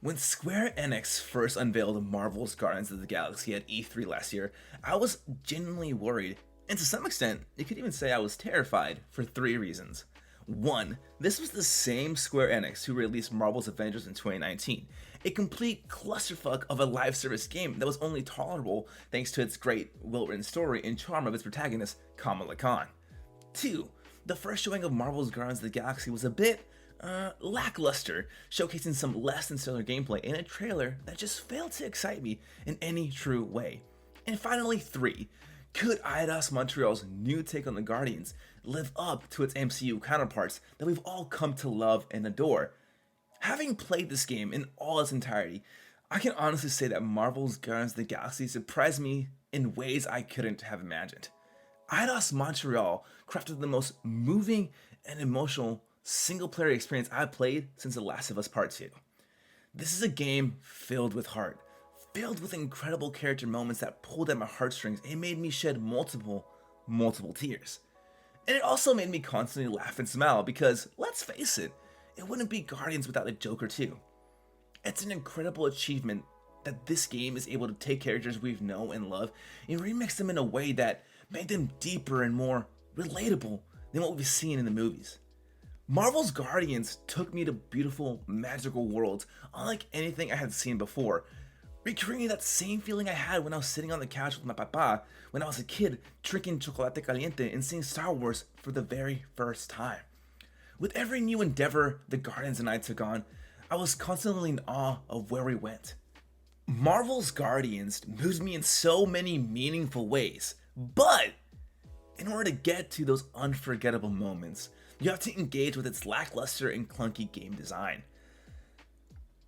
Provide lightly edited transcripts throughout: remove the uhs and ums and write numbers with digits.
When Square Enix first unveiled Marvel's Guardians of the Galaxy at E3 last year, I was genuinely worried, and to some extent, you could even say I was terrified for three reasons. One, this was the same Square Enix who released Marvel's Avengers in 2019, a complete clusterfuck of a live service game that was only tolerable thanks to its great, well-written story and charm of its protagonist, Kamala Khan. Two, the first showing of Marvel's Guardians of the Galaxy was a bit lackluster, showcasing some less than stellar gameplay in a trailer that just failed to excite me in any true way. And finally, three, could Eidos Montreal's new take on the Guardians live up to its MCU counterparts that we've all come to love and adore? Having played this game in all its entirety, I can honestly say that Marvel's Guardians of the Galaxy surprised me in ways I couldn't have imagined. Eidos Montreal crafted the most moving and emotional single-player experience I've played since The Last of Us Part 2. This is a game filled with heart, filled with incredible character moments that pulled at my heartstrings and made me shed multiple tears. And it also made me constantly laugh and smile because, let's face it wouldn't be Guardians without a Joker too. It's an incredible achievement that this game is able to take characters we've known and love and remix them in a way that made them deeper and more relatable than what we've seen in the movies. Marvel's Guardians took me to beautiful, magical worlds unlike anything I had seen before, recreating that same feeling I had when I was sitting on the couch with my papa when I was a kid drinking chocolate caliente and seeing Star Wars for the very first time. With every new endeavor the Guardians and I took on, I was constantly in awe of where we went. Marvel's Guardians moves me in so many meaningful ways, but in order to get to those unforgettable moments, you have to engage with its lackluster and clunky game design.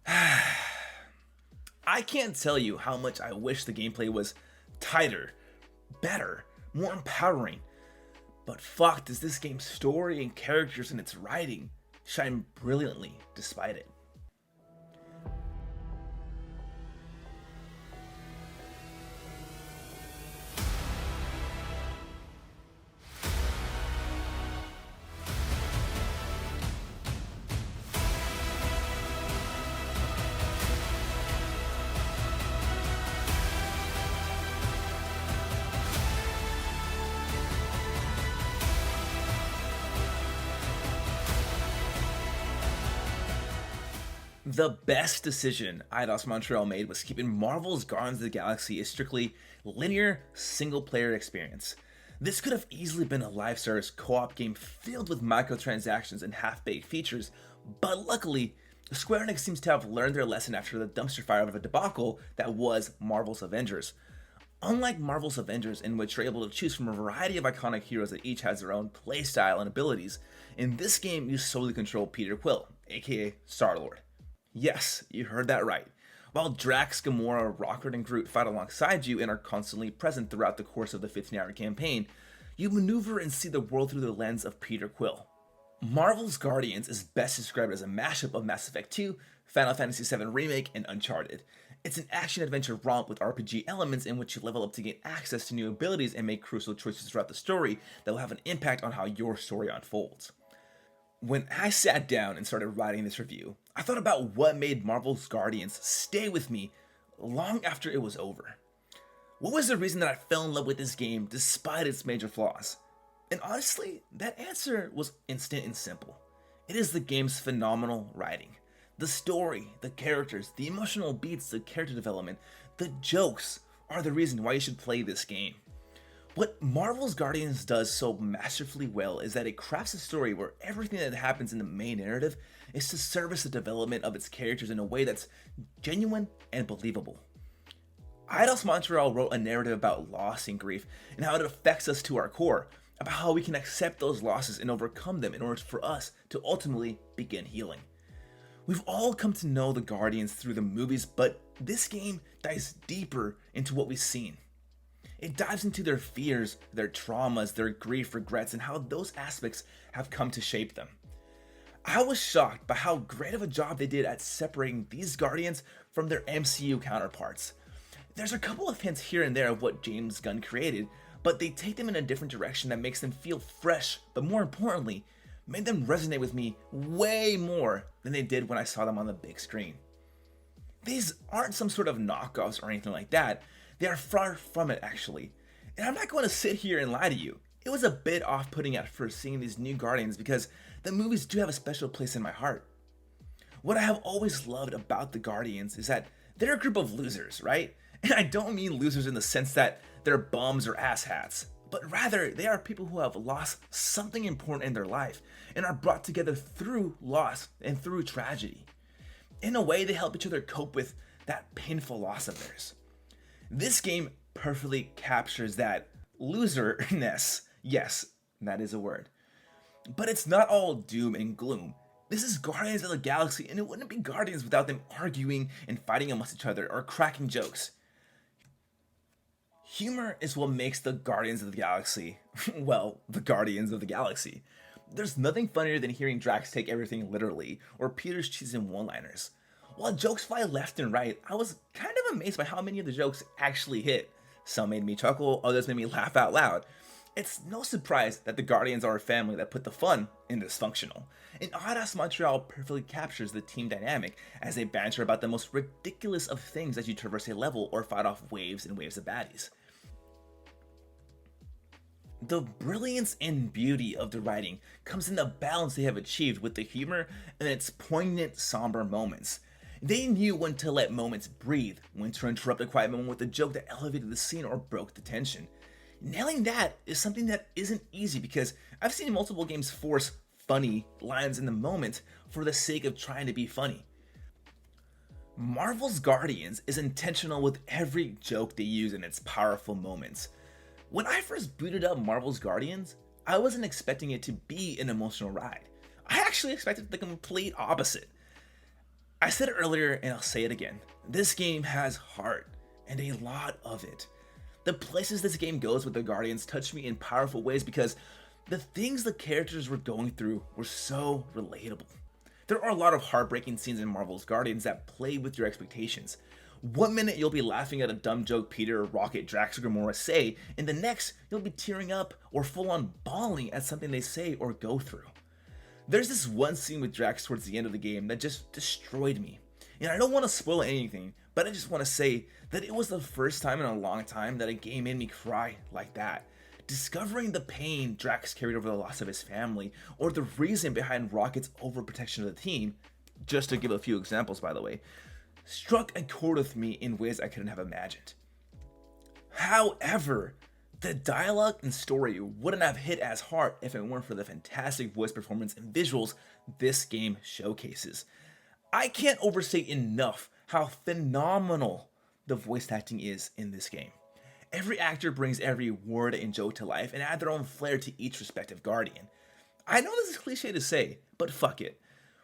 I can't tell you how much I wish the gameplay was tighter, better, more empowering, but fuck does this game's story and characters and its writing shine brilliantly despite it. The best decision Eidos Montreal made was keeping Marvel's Guardians of the Galaxy a strictly linear, single-player experience. This could have easily been a live service co-op game filled with microtransactions and half-baked features, but luckily, Square Enix seems to have learned their lesson after the dumpster fire of a debacle that was Marvel's Avengers. Unlike Marvel's Avengers, in which you're able to choose from a variety of iconic heroes that each has their own playstyle and abilities, in this game you solely control Peter Quill, aka Star-Lord. Yes, you heard that right. While Drax, Gamora, Rocket, and Groot fight alongside you and are constantly present throughout the course of the 15-hour campaign, you maneuver and see the world through the lens of Peter Quill. Marvel's Guardians is best described as a mashup of Mass Effect 2, Final Fantasy VII Remake, and Uncharted. It's an action-adventure romp with RPG elements in which you level up to gain access to new abilities and make crucial choices throughout the story that will have an impact on how your story unfolds. When I sat down and started writing this review, I thought about what made Marvel's Guardians stay with me long after it was over. What was the reason that I fell in love with this game despite its major flaws? And honestly, that answer was instant and simple. It is the game's phenomenal writing. The story, the characters, the emotional beats, the character development, the jokes are the reason why you should play this game. What Marvel's Guardians does so masterfully well is that it crafts a story where everything that happens in the main narrative is to service the development of its characters in a way that's genuine and believable. Eidos Montreal wrote a narrative about loss and grief and how it affects us to our core, about how we can accept those losses and overcome them in order for us to ultimately begin healing. We've all come to know the Guardians through the movies, but this game dives deeper into what we've seen. It dives into their fears, their traumas, their grief, regrets, and how those aspects have come to shape them. I was shocked by how great of a job they did at separating these Guardians from their MCU counterparts. There's a couple of hints here and there of what James Gunn created, but they take them in a different direction that makes them feel fresh, but more importantly, made them resonate with me way more than they did when I saw them on the big screen. These aren't some sort of knockoffs or anything like that. They are far from it, actually. And I'm not going to sit here and lie to you. It was a bit off putting at first seeing these new Guardians because the movies do have a special place in my heart. What I have always loved about the Guardians is that they're a group of losers, right? And I don't mean losers in the sense that they're bums or asshats, but rather they are people who have lost something important in their life and are brought together through loss and through tragedy. In a way, they help each other cope with that painful loss of theirs. This game perfectly captures that loserness. Yes, that is a word. But it's not all doom and gloom. This is Guardians of the Galaxy, and it wouldn't be Guardians without them arguing and fighting amongst each other or cracking jokes. Humor is what makes the Guardians of the Galaxy, well, the Guardians of the Galaxy. There's nothing funnier than hearing Drax take everything literally, or Peter's cheesing one-liners. While jokes fly left and right, I was kind of amazed by how many of the jokes actually hit. Some made me chuckle, others made me laugh out loud. It's no surprise that the Guardians are a family that put the fun in dysfunctional. And Eidos Montreal perfectly captures the team dynamic as they banter about the most ridiculous of things as you traverse a level or fight off waves and waves of baddies. The brilliance and beauty of the writing comes in the balance they have achieved with the humor and its poignant, somber moments. They knew when to let moments breathe, when to interrupt a quiet moment with a joke that elevated the scene or broke the tension. Nailing that is something that isn't easy because I've seen multiple games force funny lines in the moment for the sake of trying to be funny. Marvel's Guardians is intentional with every joke they use in its powerful moments. When I first booted up Marvel's Guardians, I wasn't expecting it to be an emotional ride. I actually expected the complete opposite. I said it earlier and I'll say it again. This game has heart, and a lot of it. The places this game goes with the Guardians touch me in powerful ways because the things the characters were going through were so relatable. There are a lot of heartbreaking scenes in Marvel's Guardians that play with your expectations. One minute you'll be laughing at a dumb joke Peter, Rocket, Drax, or Gamora say, and the next you'll be tearing up or full on bawling at something they say or go through. There's this one scene with Drax towards the end of the game that just destroyed me. And I don't want to spoil anything, but I just want to say that it was the first time in a long time that a game made me cry like that. Discovering the pain Drax carried over the loss of his family, or the reason behind Rocket's overprotection of the team, just to give a few examples by the way, struck a chord with me in ways I couldn't have imagined. However, the dialogue and story wouldn't have hit as hard if it weren't for the fantastic voice performance and visuals this game showcases. I can't overstate enough how phenomenal the voice acting is in this game. Every actor brings every word and joke to life and add their own flair to each respective Guardian. I know this is cliche to say, but fuck it.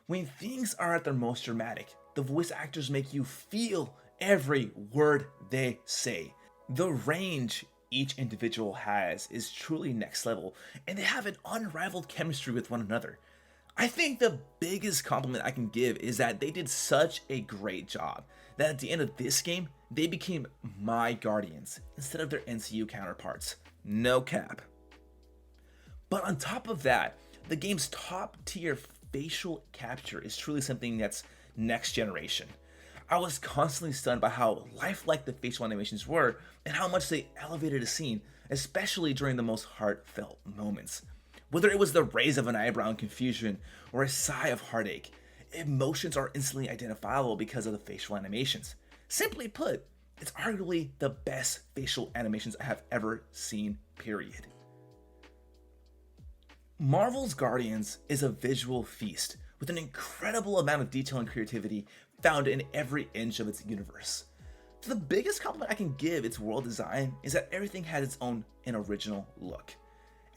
When things are at their most dramatic, the voice actors make you feel every word they say. The range each individual has is truly next level, and they have an unrivaled chemistry with one another. I think the biggest compliment I can give is that they did such a great job that at the end of this game, they became my Guardians instead of their MCU counterparts. No cap. But on top of that, the game's top tier facial capture is truly something that's next generation. I was constantly stunned by how lifelike the facial animations were and how much they elevated a scene, especially during the most heartfelt moments. Whether it was the raise of an eyebrow in confusion or a sigh of heartache, emotions are instantly identifiable because of the facial animations. Simply put, it's arguably the best facial animations I have ever seen, period. Marvel's Guardians is a visual feast with an incredible amount of detail and creativity found in every inch of its universe. The biggest compliment I can give its world design is that everything has its own and original look.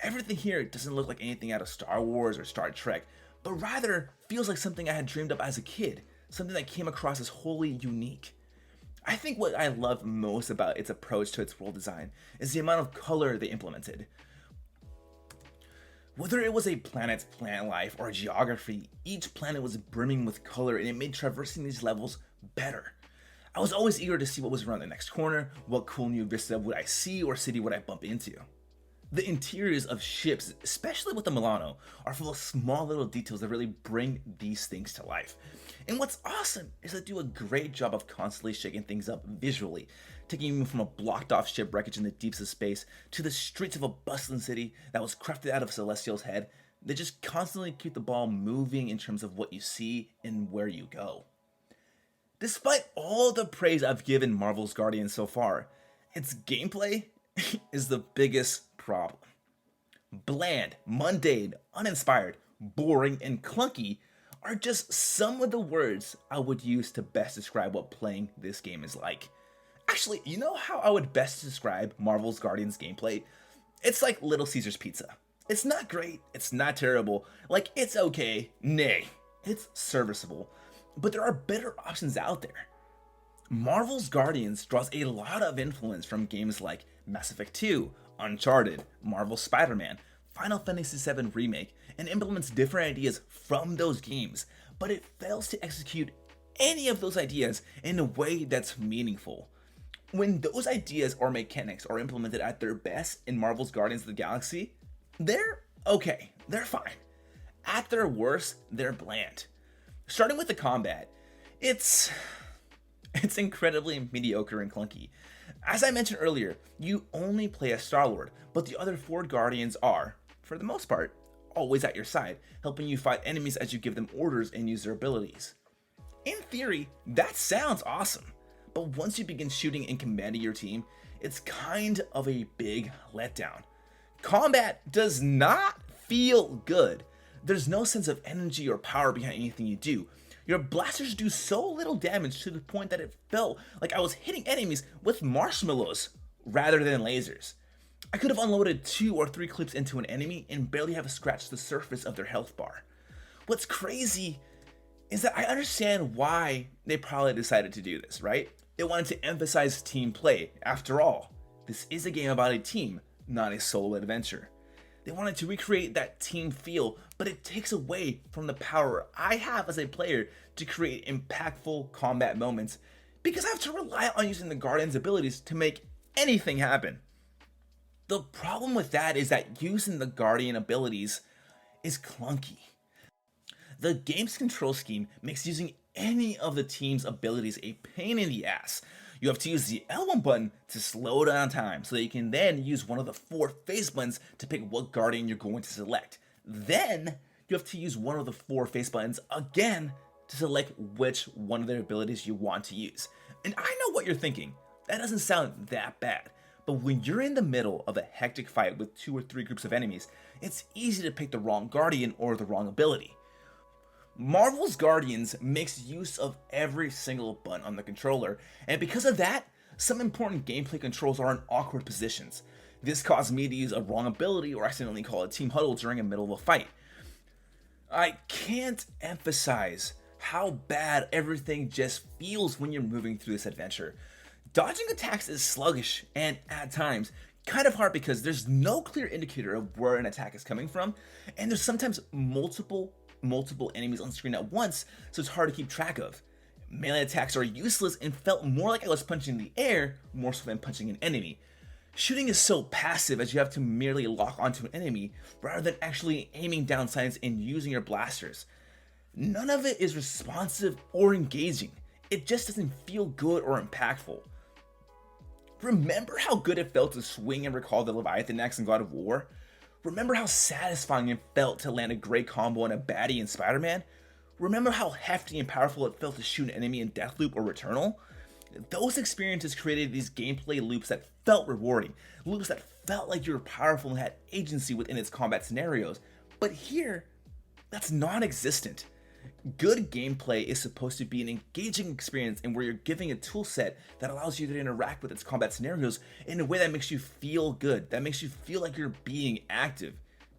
Everything here doesn't look like anything out of Star Wars or Star Trek, but rather feels like something I had dreamed up as a kid, something that came across as wholly unique. I think what I love most about its approach to its world design is the amount of color they implemented. Whether it was a planet's plant life or geography, each planet was brimming with color and it made traversing these levels better. I was always eager to see what was around the next corner, what cool new vista would I see or city would I bump into. The interiors of ships, especially with the Milano, are full of small little details that really bring these things to life. And what's awesome is they do a great job of constantly shaking things up visually, taking you from a blocked off ship wreckage in the deeps of space to the streets of a bustling city that was crafted out of Celestial's head. They just constantly keep the ball moving in terms of what you see and where you go. Despite all the praise I've given Marvel's Guardians so far, its gameplay is the biggest problem. Bland, mundane, uninspired, boring, and clunky are just some of the words I would use to best describe what playing this game is like. Actually, you know how I would best describe Marvel's Guardians gameplay? It's like Little Caesars Pizza. It's not great, it's not terrible, like it's okay, nay, it's serviceable, but there are better options out there. Marvel's Guardians draws a lot of influence from games like Mass Effect 2, Uncharted, Marvel's Spider-Man, Final Fantasy VII Remake, and implements different ideas from those games, but it fails to execute any of those ideas in a way that's meaningful. When those ideas or mechanics are implemented at their best in Marvel's Guardians of the Galaxy, they're okay, they're fine. At their worst, they're bland. Starting with the combat, it's incredibly mediocre and clunky. As I mentioned earlier, you only play as Star-Lord, but the other 4 Guardians are, for the most part, always at your side, helping you fight enemies as you give them orders and use their abilities. In theory, that sounds awesome, but once you begin shooting and commanding your team, it's kind of a big letdown. Combat does not feel good. There's no sense of energy or power behind anything you do. Your blasters do so little damage to the point that it felt like I was hitting enemies with marshmallows rather than lasers. I could have unloaded 2 or 3 clips into an enemy and barely have scratched the surface of their health bar. What's crazy is that I understand why they probably decided to do this, right? They wanted to emphasize team play. After all, this is a game about a team, not a solo adventure. They wanted to recreate that team feel, but it takes away from the power I have as a player to create impactful combat moments because I have to rely on using the Guardian's abilities to make anything happen. The problem with that is that using the Guardian abilities is clunky. The game's control scheme makes using any of the team's abilities a pain in the ass. You have to use the L1 button to slow down time so that you can then use one of the 4 face buttons to pick what Guardian you're going to select. Then you have to use one of the 4 face buttons again to select which one of their abilities you want to use. And I know what you're thinking. That doesn't sound that bad. But when you're in the middle of a hectic fight with 2 or 3 groups of enemies, it's easy to pick the wrong Guardian or the wrong ability. Marvel's Guardians makes use of every single button on the controller, and because of that, some important gameplay controls are in awkward positions. This caused me to use a wrong ability or accidentally call a team huddle during the middle of a fight. I can't emphasize how bad everything just feels when you're moving through this adventure. Dodging attacks is sluggish and, at times, kind of hard because there's no clear indicator of where an attack is coming from, and there's sometimes multiple enemies on screen at once, so it's hard to keep track of. Melee attacks are useless and felt more like I was punching the air more so than punching an enemy. Shooting is so passive as you have to merely lock onto an enemy rather than actually aiming down sights and using your blasters. None of it is responsive or engaging. It just doesn't feel good or impactful. Remember how good it felt to swing and recall the Leviathan axe in God of War? Remember how satisfying it felt to land a great combo on a baddie in Spider-Man? Remember how hefty and powerful it felt to shoot an enemy in Deathloop or Returnal? Those experiences created these gameplay loops that felt rewarding, loops that felt like you were powerful and had agency within its combat scenarios. But here, that's non-existent. Good gameplay is supposed to be an engaging experience and where you're giving a tool set that allows you to interact with its combat scenarios in a way that makes you feel good, that makes you feel like you're being active.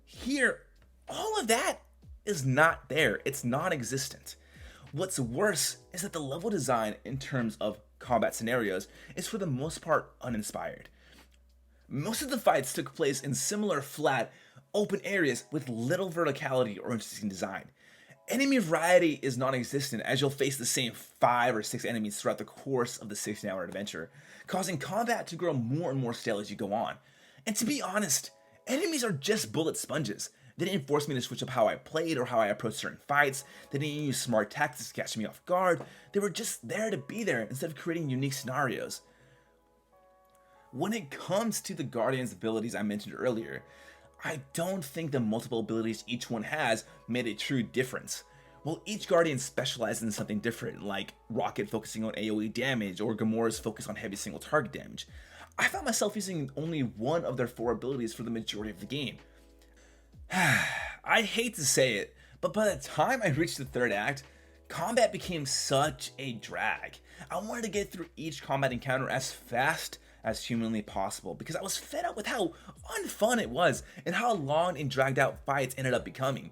Here, all of that is not there. It's non-existent. What's worse is that the level design in terms of combat scenarios is for the most part uninspired. Most of the fights took place in similar flat, open areas with little verticality or interesting design. Enemy variety is non-existent as you'll face the same 5 or 6 enemies throughout the course of the 16-hour adventure, causing combat to grow more and more stale as you go on. And to be honest, Enemies are just bullet sponges. They didn't force me to switch up how I played or how I approached certain fights. They didn't use smart tactics to catch me off guard. They were just there to be there instead of creating unique scenarios. When it comes to the Guardian's abilities I mentioned earlier, I don't think the multiple abilities each one has made a true difference. While each Guardian specializes in something different, like Rocket focusing on AoE damage or Gamora's focus on heavy single target damage, I found myself using only one of their 4 abilities for the majority of the game. I hate to say it, but by the time I reached the 3rd act, combat became such a drag. I wanted to get through each combat encounter as fast as humanly possible because I was fed up with how unfun it was and how long and dragged out fights ended up becoming.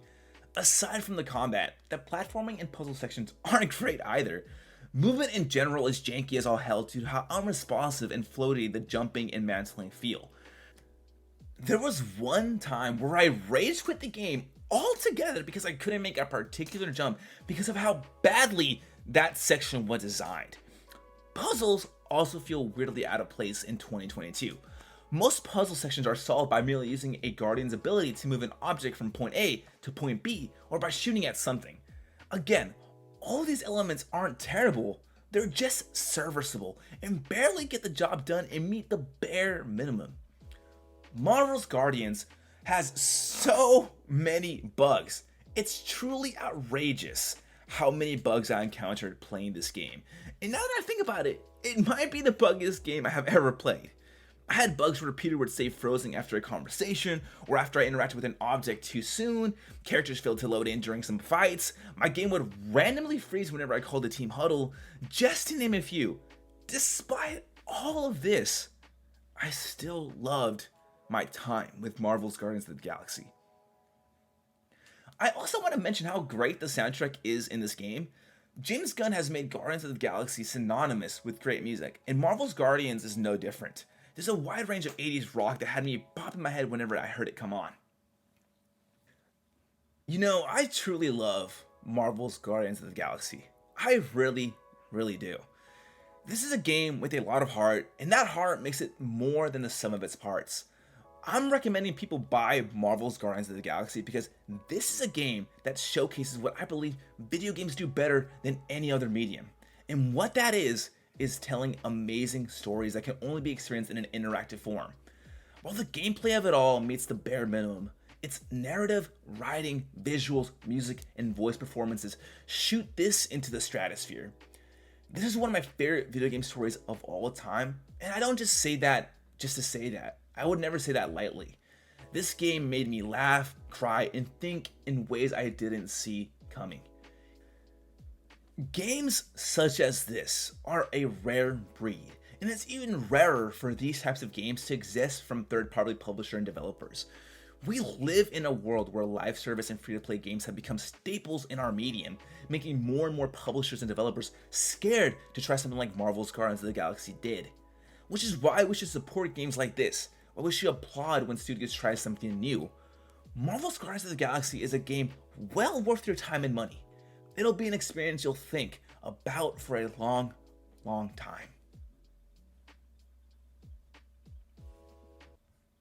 Aside from the combat, the platforming and puzzle sections aren't great either. Movement in general is janky as all hell due to how unresponsive and floaty the jumping and mantling feel. There was one time where I rage quit the game altogether because I couldn't make a particular jump because of how badly that section was designed. Puzzles also feel weirdly out of place in 2022. Most puzzle sections are solved by merely using a Guardian's ability to move an object from point A to point B or by shooting at something. Again, all these elements aren't terrible, they're just serviceable and barely get the job done and meet the bare minimum. Marvel's Guardians has so many bugs. It's truly outrageous how many bugs I encountered playing this game. And now that I think about it, it might be the buggiest game I have ever played. I had bugs where Peter would stay frozen after a conversation, or after I interacted with an object too soon, characters failed to load in during some fights, my game would randomly freeze whenever I called a team huddle, just to name a few. Despite all of this, I still loved my time with Marvel's Guardians of the Galaxy. I also want to mention how great the soundtrack is in this game. James Gunn has made Guardians of the Galaxy synonymous with great music, and Marvel's Guardians is no different. There's a wide range of 80s rock that had me bopping my head whenever I heard it come on. You know, I truly love Marvel's Guardians of the Galaxy. I really, really do. This is a game with a lot of heart, and that heart makes it more than the sum of its parts. I'm recommending people buy Marvel's Guardians of the Galaxy because this is a game that showcases what I believe video games do better than any other medium. And what that is telling amazing stories that can only be experienced in an interactive form. While the gameplay of it all meets the bare minimum, its narrative, writing, visuals, music, and voice performances shoot this into the stratosphere. This is one of my favorite video game stories of all time, and I don't just say that just to say that. I would never say that lightly. This game made me laugh, cry, and think in ways I didn't see coming. Games such as this are a rare breed, and it's even rarer for these types of games to exist from third-party publisher and developers. We live in a world where live service and free-to-play games have become staples in our medium, making more and more publishers and developers scared to try something like Marvel's Guardians of the Galaxy did. Which is why we should support games like this, why we should applaud when studios try something new. Marvel's Guardians of the Galaxy is a game well worth your time and money. It'll be an experience you'll think about for a long, long time.